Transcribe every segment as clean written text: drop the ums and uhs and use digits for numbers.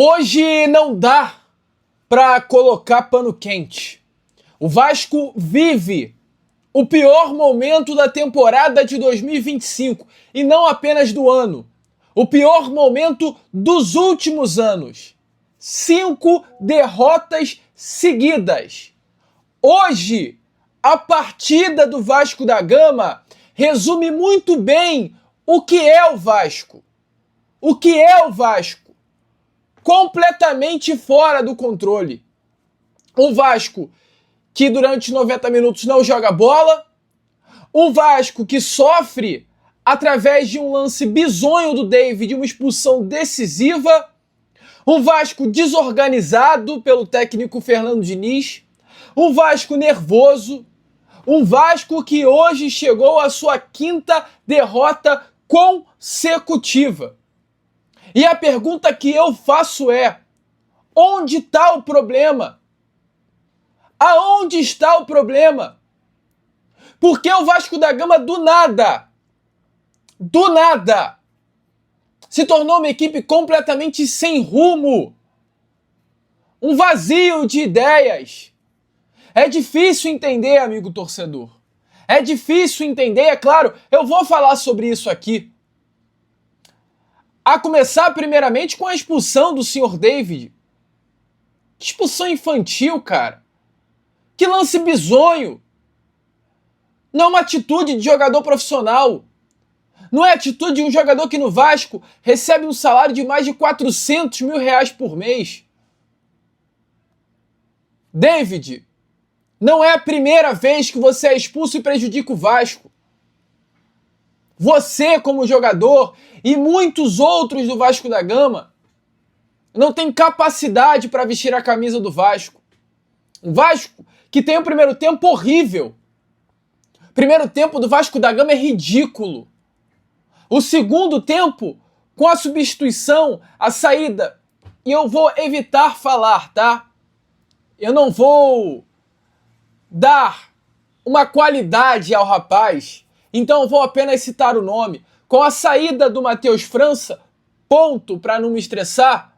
Hoje não dá para colocar pano quente. O Vasco vive o pior momento da temporada de 2025 e não apenas do ano. O pior momento dos últimos anos. 5 derrotas seguidas. Hoje, a partida do Vasco da Gama resume muito bem o que é o Vasco. O que é o Vasco? Completamente fora do controle. Um Vasco que durante 90 minutos não joga bola. Um Vasco que sofre através de um lance bizonho do David, uma expulsão decisiva. Um Vasco desorganizado pelo técnico Fernando Diniz. Um Vasco nervoso. Um Vasco que hoje chegou à sua 5ª derrota consecutiva. E a pergunta que eu faço é: onde está o problema? Aonde está o problema? Porque o Vasco da Gama do nada, se tornou uma equipe completamente sem rumo. Um vazio de ideias. É difícil entender, amigo torcedor. É difícil entender, é claro, eu vou falar sobre isso aqui. A começar primeiramente com a expulsão do Sr. David. Que expulsão infantil, cara. Que lance bizonho. Não é uma atitude de jogador profissional. Não é a atitude de um jogador que no Vasco recebe um salário de mais de 400 mil reais por mês. David, não é a primeira vez que você é expulso e prejudica o Vasco. Você, como jogador, e muitos outros do Vasco da Gama, não tem capacidade para vestir a camisa do Vasco. Um Vasco que tem um primeiro tempo horrível. O primeiro tempo do Vasco da Gama é ridículo. O segundo tempo, com a substituição, a saída, e eu vou evitar falar, tá? Eu não vou dar uma qualidade ao rapaz, então eu vou apenas citar o nome. Com a saída do Matheus França, ponto para não me estressar,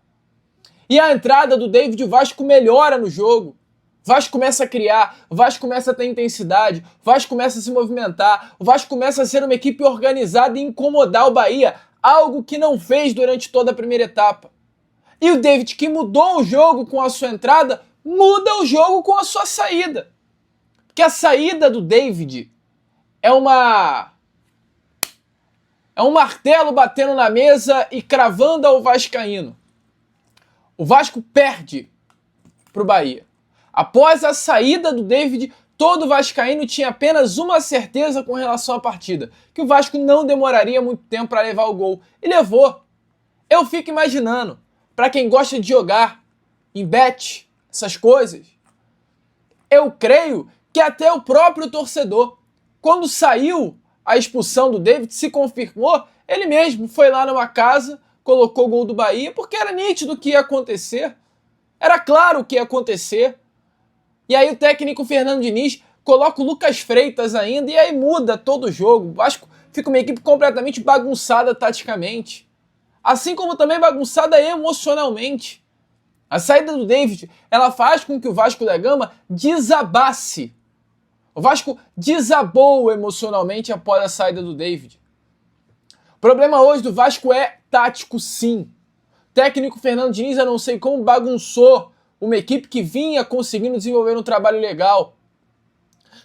e a entrada do David, o Vasco melhora no jogo. O Vasco começa a criar, o Vasco começa a ter intensidade, o Vasco começa a se movimentar, o Vasco começa a ser uma equipe organizada e incomodar o Bahia, algo que não fez durante toda a primeira etapa. E o David, que mudou o jogo com a sua entrada, muda o jogo com a sua saída. Porque a saída do David é um martelo batendo na mesa e cravando ao vascaíno. O Vasco perde para o Bahia. Após a saída do David, todo vascaíno tinha apenas uma certeza com relação à partida, que o Vasco não demoraria muito tempo para levar o gol. E levou. Eu fico imaginando, para quem gosta de jogar em bet, essas coisas, eu creio que até o próprio torcedor, quando saiu a expulsão do David, se confirmou, ele mesmo foi lá numa casa, colocou o gol do Bahia, porque era nítido o que ia acontecer. Era claro o que ia acontecer. E aí o técnico Fernando Diniz coloca o Lucas Freitas ainda, e aí muda todo o jogo. O Vasco fica uma equipe completamente bagunçada taticamente. Assim como também bagunçada emocionalmente. A saída do David, ela faz com que o Vasco da Gama desabasse. O Vasco desabou emocionalmente após a saída do David. O problema hoje do Vasco é tático, sim. O técnico Fernando Diniz, eu não sei como bagunçou uma equipe que vinha conseguindo desenvolver um trabalho legal.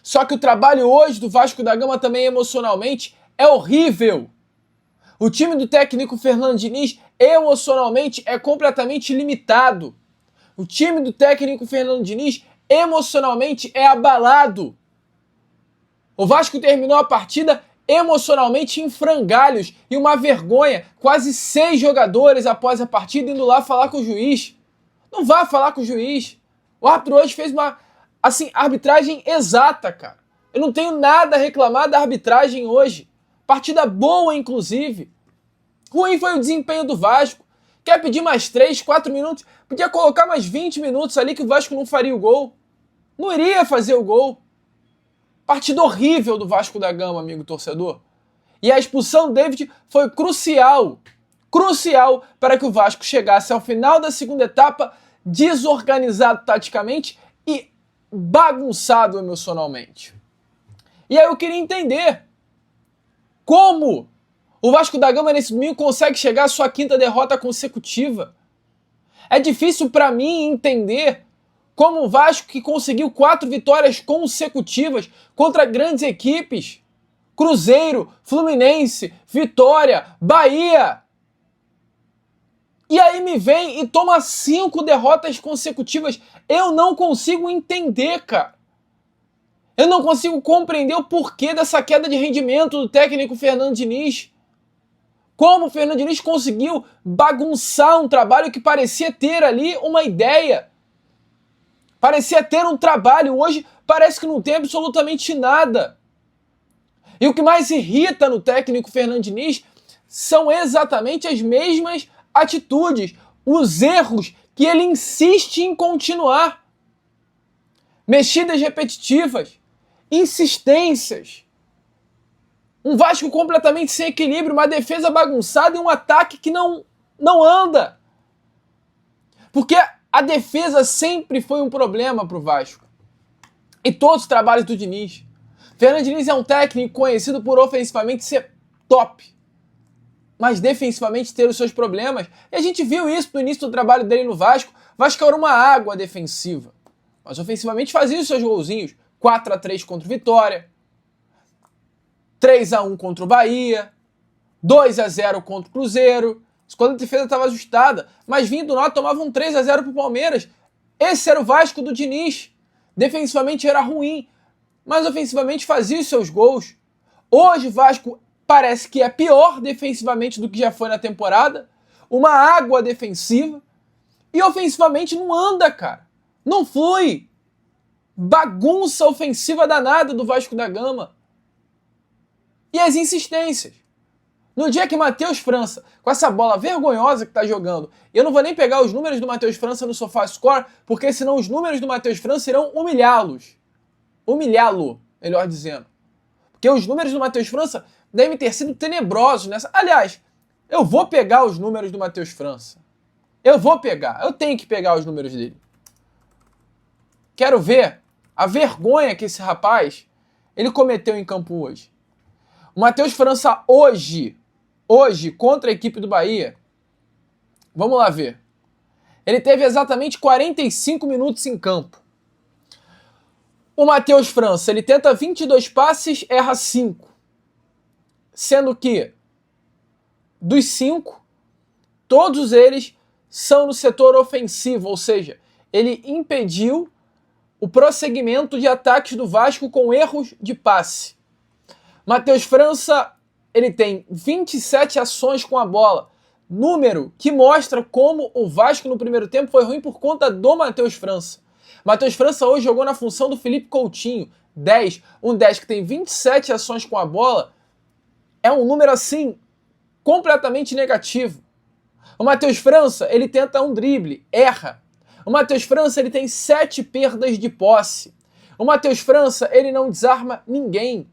Só que o trabalho hoje do Vasco da Gama também emocionalmente é horrível. O time do técnico Fernando Diniz emocionalmente é completamente limitado. O time do técnico Fernando Diniz emocionalmente é abalado. O Vasco terminou a partida emocionalmente em frangalhos e uma vergonha. Quase 6 jogadores após a partida indo lá falar com o juiz. Não vá falar com o juiz. O árbitro hoje fez uma arbitragem exata, cara. Eu não tenho nada a reclamar da arbitragem hoje. Partida boa, inclusive. Ruim foi o desempenho do Vasco. Quer pedir mais 3, 4 minutos? Podia colocar mais 20 minutos ali que o Vasco não faria o gol. Não iria fazer o gol. Partida horrível do Vasco da Gama, amigo torcedor. E a expulsão do David foi crucial crucial para que o Vasco chegasse ao final da segunda etapa desorganizado taticamente e bagunçado emocionalmente. E aí eu queria entender como o Vasco da Gama nesse domingo consegue chegar à sua quinta derrota consecutiva. É difícil para mim entender como o Vasco, que conseguiu 4 vitórias consecutivas contra grandes equipes, Cruzeiro, Fluminense, Vitória, Bahia, e aí me vem e toma 5 derrotas consecutivas. Eu não consigo entender, cara. Eu não consigo compreender o porquê dessa queda de rendimento do técnico Fernando Diniz. Como o Fernando Diniz conseguiu bagunçar um trabalho que parecia ter ali uma ideia. Parecia ter um trabalho. Hoje parece que não tem absolutamente nada. E o que mais irrita no técnico Fernando Diniz são exatamente as mesmas atitudes, os erros que ele insiste em continuar. Mexidas repetitivas, insistências, um Vasco completamente sem equilíbrio, uma defesa bagunçada e um ataque que não anda. Porque a defesa sempre foi um problema para o Vasco. E todos os trabalhos do Diniz. Fernando Diniz é um técnico conhecido por ofensivamente ser top, mas defensivamente ter os seus problemas. E a gente viu isso no início do trabalho dele no Vasco. O Vasco era uma água defensiva, mas ofensivamente fazia os seus golzinhos. 4-3 contra o Vitória, 3-1 contra o Bahia, 2-0 contra o Cruzeiro. Isso quando a defesa estava ajustada. Mas vindo lá, tomava um 3-0 para o Palmeiras. Esse era o Vasco do Diniz. Defensivamente era ruim, mas ofensivamente fazia os seus gols. Hoje o Vasco parece que é pior defensivamente do que já foi na temporada. Uma água defensiva. E ofensivamente não anda, cara. Não flui. Bagunça ofensiva danada do Vasco da Gama. E as insistências. No dia que Matheus França, com essa bola vergonhosa que tá jogando, eu não vou nem pegar os números do Matheus França no SofaScore, porque senão os números do Matheus França irão humilhá-los. Humilhá-lo, melhor dizendo. Porque os números do Matheus França devem ter sido tenebrosos nessa. Aliás, eu vou pegar os números do Matheus França. Eu tenho que pegar os números dele. Quero ver a vergonha que esse rapaz ele cometeu em campo hoje. O Matheus França hoje, contra a equipe do Bahia, vamos lá ver. Ele teve exatamente 45 minutos em campo. O Matheus França, ele tenta 22 passes, erra 5. Sendo que, dos 5, todos eles são no setor ofensivo, ou seja, ele impediu o prosseguimento de ataques do Vasco com erros de passe. Matheus França, ele tem 27 ações com a bola, número que mostra como o Vasco no primeiro tempo foi ruim por conta do Matheus França. Matheus França hoje jogou na função do Felipe Coutinho, 10, um 10 que tem 27 ações com a bola, é um número assim, completamente negativo. O Matheus França, ele tenta um drible, erra. O Matheus França, ele tem 7 perdas de posse. O Matheus França, ele não desarma ninguém.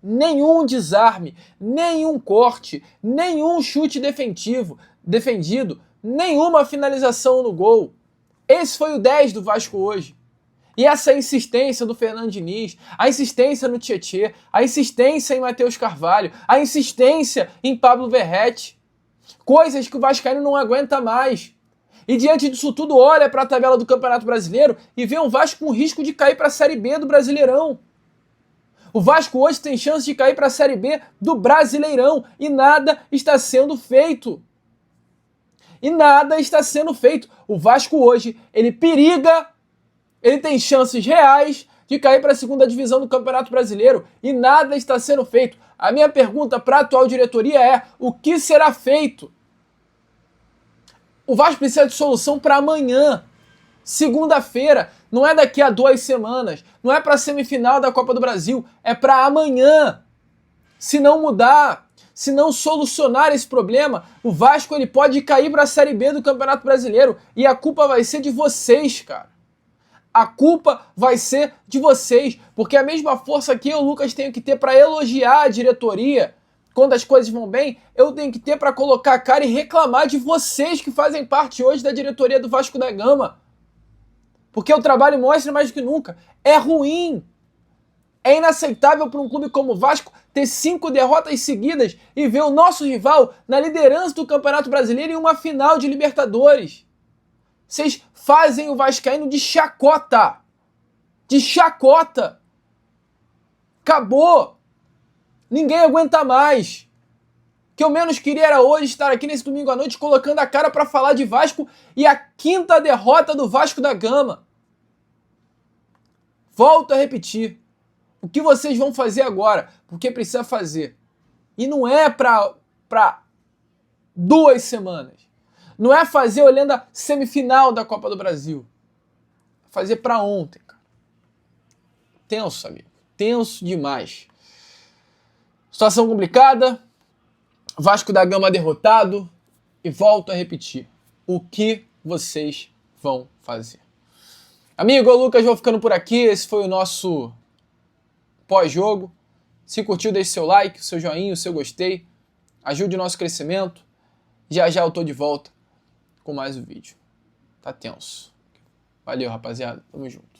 Nenhum desarme, nenhum corte, nenhum chute defendido, nenhuma finalização no gol. Esse foi o 10 do Vasco hoje. E essa insistência do Fernando Diniz, a insistência no Tietê, a insistência em Matheus Carvalho, a insistência em Pablo Verratti, coisas que o vascaíno não aguenta mais. E diante disso tudo, olha para a tabela do Campeonato Brasileiro e vê um Vasco com risco de cair para a Série B do Brasileirão. O Vasco hoje tem chance de cair para a Série B do Brasileirão e nada está sendo feito. O Vasco hoje, ele periga, ele tem chances reais de cair para a segunda divisão do Campeonato Brasileiro e nada está sendo feito. A minha pergunta para a atual diretoria é: o que será feito? O Vasco precisa de solução para amanhã, segunda-feira, não é daqui a 2 semanas, não é para a semifinal da Copa do Brasil, é para amanhã. Se não mudar, se não solucionar esse problema, o Vasco ele pode cair para a Série B do Campeonato Brasileiro e a culpa vai ser de vocês, cara. A culpa vai ser de vocês, porque a mesma força que eu, Lucas, tenho que ter para elogiar a diretoria quando as coisas vão bem, eu tenho que ter para colocar a cara e reclamar de vocês que fazem parte hoje da diretoria do Vasco da Gama. Porque o trabalho mostra mais do que nunca. É ruim. É inaceitável para um clube como o Vasco ter 5 derrotas seguidas e ver o nosso rival na liderança do Campeonato Brasileiro em uma final de Libertadores. Vocês fazem o vascaíno de chacota. De chacota. Acabou. Ninguém aguenta mais. O que eu menos queria era hoje estar aqui nesse domingo à noite colocando a cara para falar de Vasco e a 5ª derrota do Vasco da Gama. Volto a repetir. O que vocês vão fazer agora? Porque precisa fazer. E não é para 2 semanas. Não é fazer olhando a semifinal da Copa do Brasil. É fazer para ontem, cara. Tenso, amigo. Tenso demais. Situação complicada. Vasco da Gama derrotado. E volto a repetir. O que vocês vão fazer? Amigo, eu, Lucas, vou ficando por aqui. Esse foi o nosso pós-jogo. Se curtiu, deixe seu like, seu joinha, o seu gostei. Ajude o nosso crescimento. Já já eu tô de volta com mais um vídeo. Tá tenso. Valeu, rapaziada. Tamo junto.